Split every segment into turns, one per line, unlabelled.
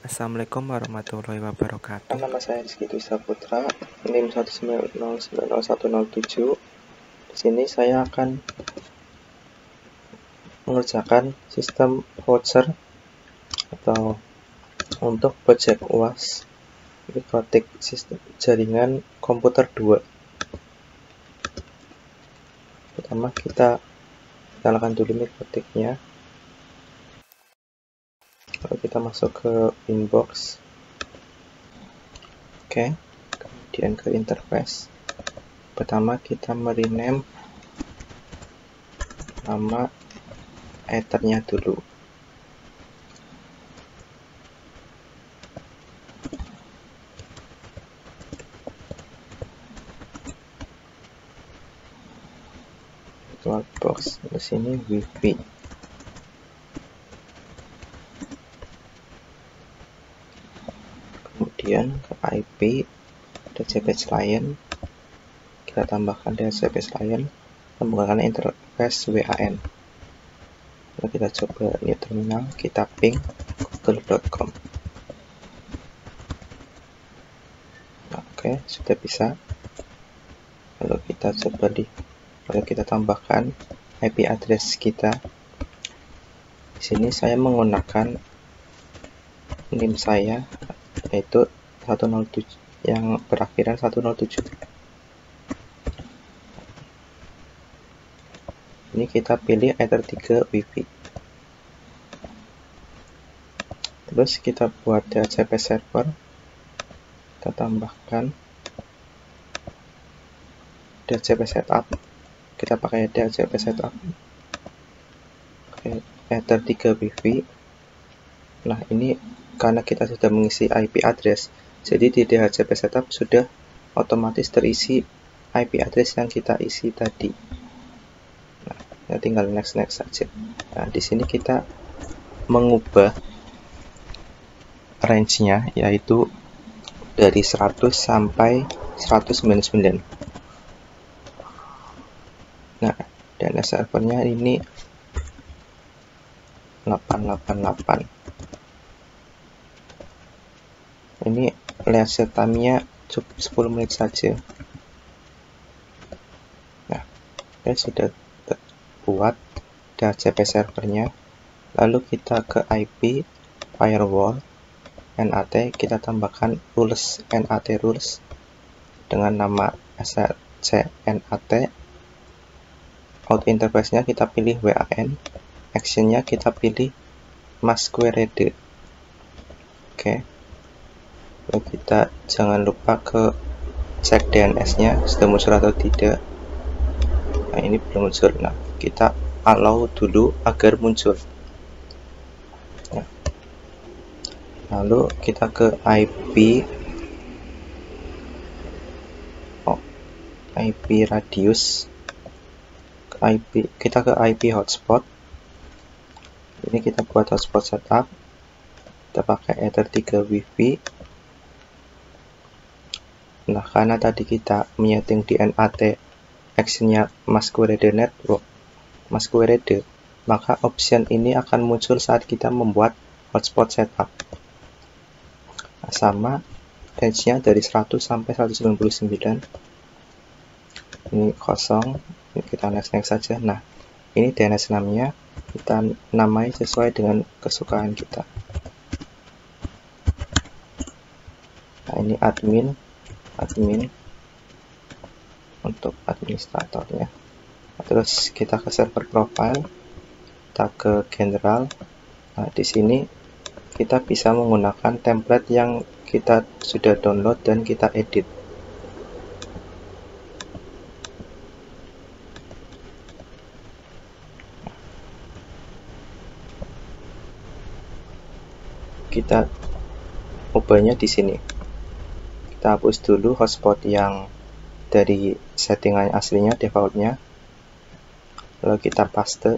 Assalamualaikum warahmatullahi wabarakatuh.
Nama saya Rizky Dwi Saputra, NIM 190900107. Di sini saya akan mengerjakan sistem voucher atau untuk project UAS Mikrotik sistem jaringan komputer 2. Pertama kita nyalakan dulu mikrotiknya, lalu kita masuk ke inbox. Oke, kemudian ke interface. Pertama kita merename nama ethernya dulu. Box di sini wifi. Kemudian ke IP DHCP client, kita tambahkan DHCP client menggunakan interface WAN. Lalu kita coba new terminal, kita ping google.com. Oke, sudah bisa. Lalu kita tambahkan IP address kita. Di sini saya menggunakan NIM saya, yaitu 107 yang berakhiran 107. Ini kita pilih Ether 3 Wi-Fi. Terus kita buat DHCP server. Kita tambahkan DHCP setup. Kita pakai DHCP setup. Oke, Ether 3 Wi-Fi. Nah, ini karena kita sudah mengisi IP address, jadi di DHCP setup sudah otomatis terisi IP address yang kita isi tadi. Nah, ya tinggal next saja. Nah, di sini kita mengubah range-nya, yaitu dari 100 sampai 199. Nah, DNS servernya ini 888. Ini reset time-nya cukup 10 menit saja. Nah, saya sudah buat DHCP servernya. Lalu kita ke IP firewall NAT, kita tambahkan rules NAT rules dengan nama SRC NAT. Out interface-nya kita pilih WAN, action-nya kita pilih masquerade. Oke. Lalu kita jangan lupa ke cek DNS-nya sudah muncul atau tidak. Nah, ini belum muncul. Nah, kita allow dulu agar muncul. Nah, lalu kita ke IP radius. Kita ke IP hotspot. Ini kita buat hotspot setup. Kita pakai Ether 3 Wi-Fi. Nah, karena tadi kita menyeting di NAT action-nya masquerade network, maka option ini akan muncul saat kita membuat hotspot setup. Nah, sama range-nya dari 100 sampai 199. Ini kosong. Ini kita next saja. Nah, ini DNS namanya kita namai sesuai dengan kesukaan kita. Nah, ini admin untuk administratornya. Nah, terus kita ke server profile, kita ke general. Nah, di sini kita bisa menggunakan template yang kita sudah download dan kita edit. Kita ubahnya di sini. Kita hapus dulu hotspot yang dari settingan aslinya, defaultnya. Lalu kita paste.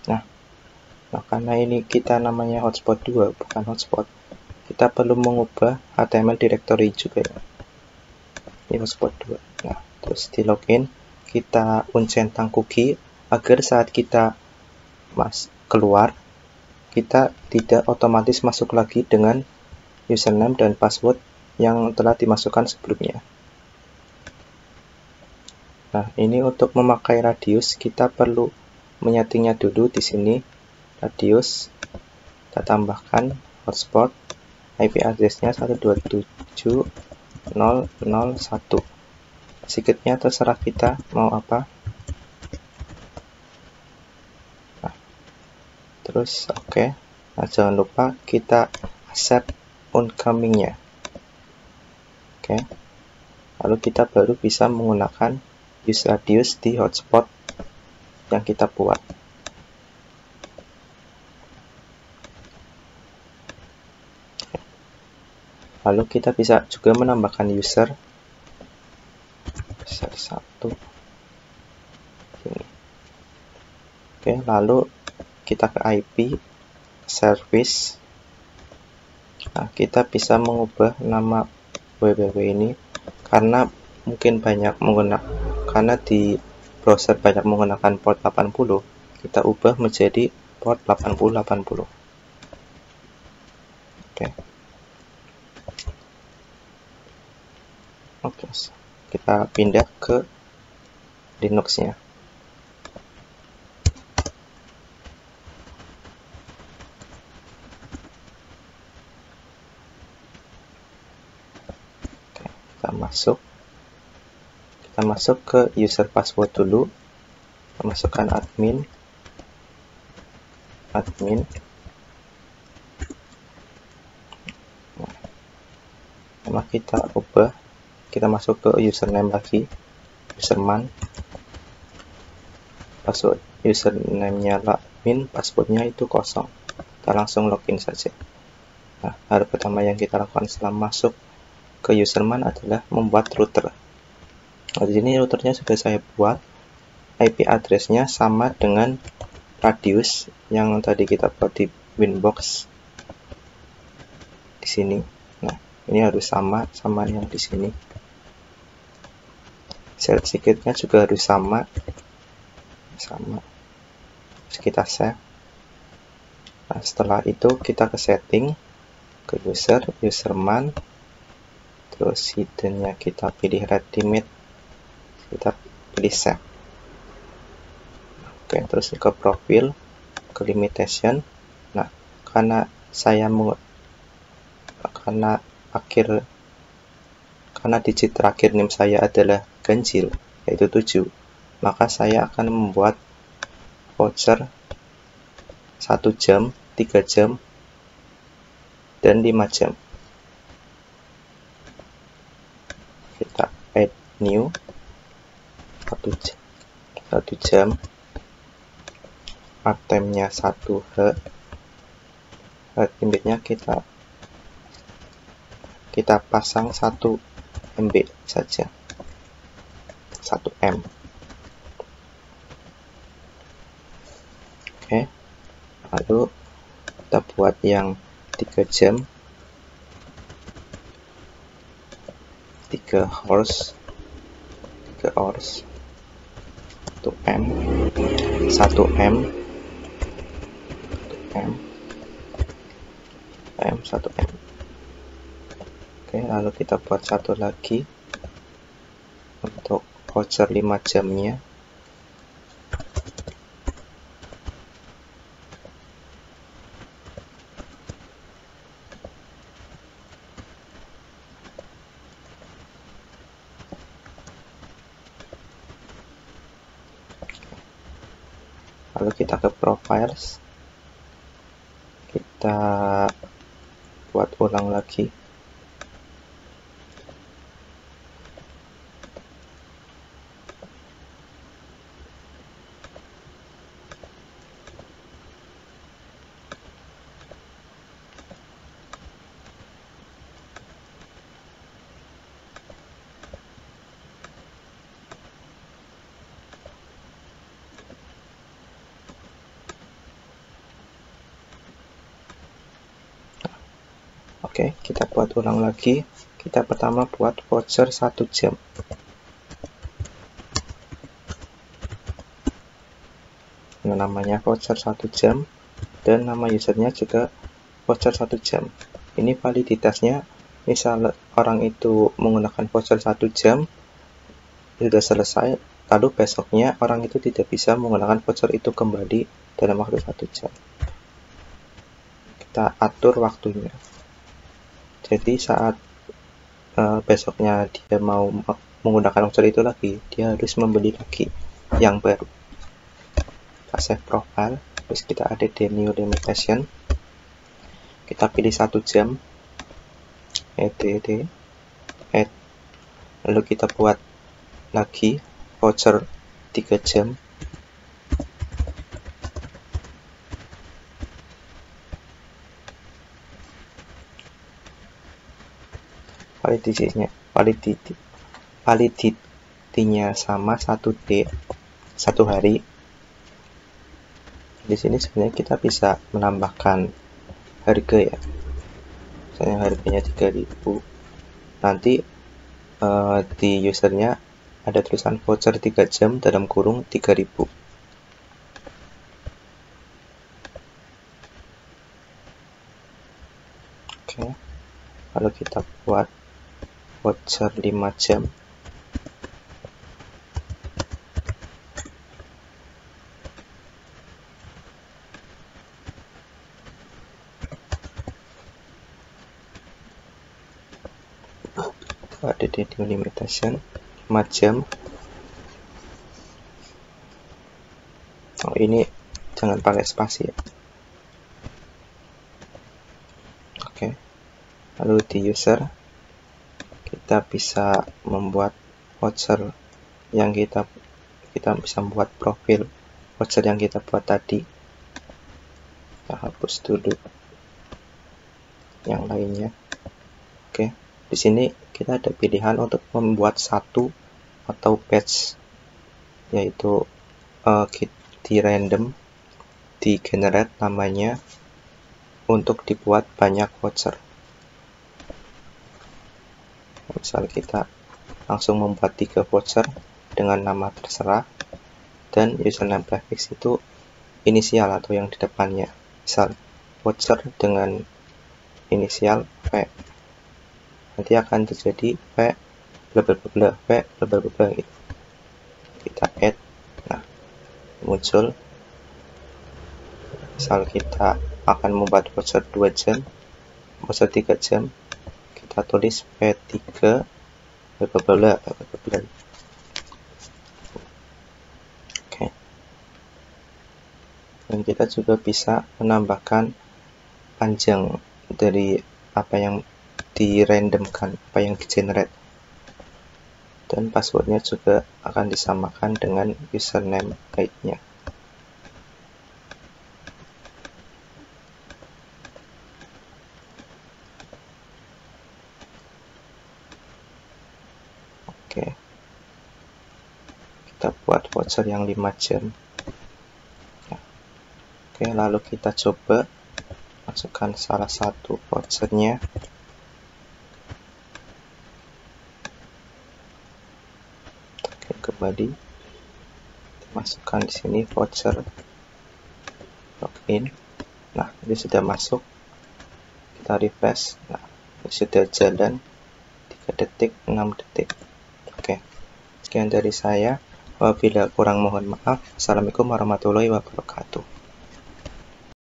Nah, karena ini kita namanya hotspot 2, bukan hotspot, kita perlu mengubah HTML directory juga ya. Ini hotspot 2. Nah, terus di login kita uncentang cookie agar saat kita keluar kita tidak otomatis masuk lagi dengan username dan password yang telah dimasukkan sebelumnya. Nah, ini untuk memakai radius kita perlu menyetingnya dulu di sini. Radius kita tambahkan hotspot, IP address-nya 127.0.0.1. Secretnya terserah kita mau apa. Nah, terus oke. Nah, jangan lupa kita accept incoming-nya. Oke. Lalu kita baru bisa menggunakan use radius di hotspot yang kita buat. Lalu kita bisa juga menambahkan user 1 ini. Oke, lalu kita ke IP service. Nah, kita bisa mengubah nama www ini karena mungkin banyak menggunakan, karena di browser banyak menggunakan port 80, kita ubah menjadi port 8080. Oke, kita pindah ke Linux-nya. Oke, kita masuk ke user password dulu. Kita masukkan admin. Nah, kita ubah. Kita masuk ke username lagi, userman. Password username-nya admin, passwordnya itu kosong. Kita langsung login saja. Nah, hal pertama yang kita lakukan setelah masuk ke userman adalah membuat router. Nah, di sini routernya sudah saya buat. IP address-nya sama dengan radius yang tadi kita buat di Winbox. Di sini. Nah, ini harus sama yang di sini. Share secret-nya juga harus sama. Terus kita save. Nah, setelah itu kita ke setting, ke userman, terus hidden-nya kita pilih readymade, kita pilih save. Oke, terus ke profil, ke limitation. Nah, karena digit terakhir NIM saya adalah ganjil, yaitu 7, maka saya akan membuat voucher 1 jam, 3 jam, dan 5 jam. Kita add new 1 jam, part-time-nya 1H, head limit-nya kita pasang 1 MB saja, 1 M. Oke, lalu kita buat yang 3 jam, 3 hours, 1 M, 1 M, 1 M. Oke, lalu kita buat satu lagi untuk voucher 5 jamnya. Lalu kita ke profiles, kita buat ulang lagi. Oke, kita buat ulang lagi. Kita pertama buat voucher 1 jam. Nah, namanya voucher 1 jam dan nama usernya juga voucher 1 jam. Ini validitasnya, misal orang itu menggunakan voucher 1 jam sudah selesai, lalu besoknya orang itu tidak bisa menggunakan voucher itu kembali dalam waktu 1 jam. Kita atur waktunya. Jadi saat besoknya dia mau menggunakan voucher itu lagi, dia harus membeli lagi yang baru. Kita save profile, terus kita ada di new limitation, kita pilih 1 jam, add, lalu kita buat lagi voucher 3 jam. Validity-nya sama 1D, 1 hari. Di sini sebenarnya kita bisa menambahkan harga ya, misalnya harganya 3000, nanti di usernya ada tulisan voucher 3 jam dalam kurung 3000. Oke, lalu kita buat voucher 5 jam. Ada di new limitation 5 jam. Oh, ini jangan pakai spasi ya. Oke, lalu di user kita bisa membuat voucher yang kita bisa membuat profil voucher yang kita buat tadi. Kita hapus dulu yang lainnya. Oke, di sini kita ada pilihan untuk membuat satu atau batch, yaitu di random, di generate namanya untuk dibuat banyak voucher. Misal kita langsung membuat 3 voucher dengan nama terserah, dan username prefix itu inisial atau yang di depannya. Misal voucher dengan inisial V, nanti akan terjadi V bla bla bla V bla bla bla gitu. Kita add, nah muncul. Misal kita akan membuat voucher 2 jam, voucher 3 jam, kita tulis V3 bla bla bla bla bla. Oke, dan kita juga bisa menambahkan panjang dari apa yang di randomkan, apa yang di generate, dan passwordnya juga akan disamakan dengan username lainnya. Oke, kita buat voucher yang 5 jam. Oke, lalu kita coba masukkan salah satu vouchernya. Kembali masukkan di sini voucher login. Nah, ini sudah masuk. Kita refresh. Nah, ini sudah jalan 3 detik, 6 detik. Oke, sekian dari saya. Wabillahi kurang mohon maaf. Assalamualaikum warahmatullahi wabarakatuh.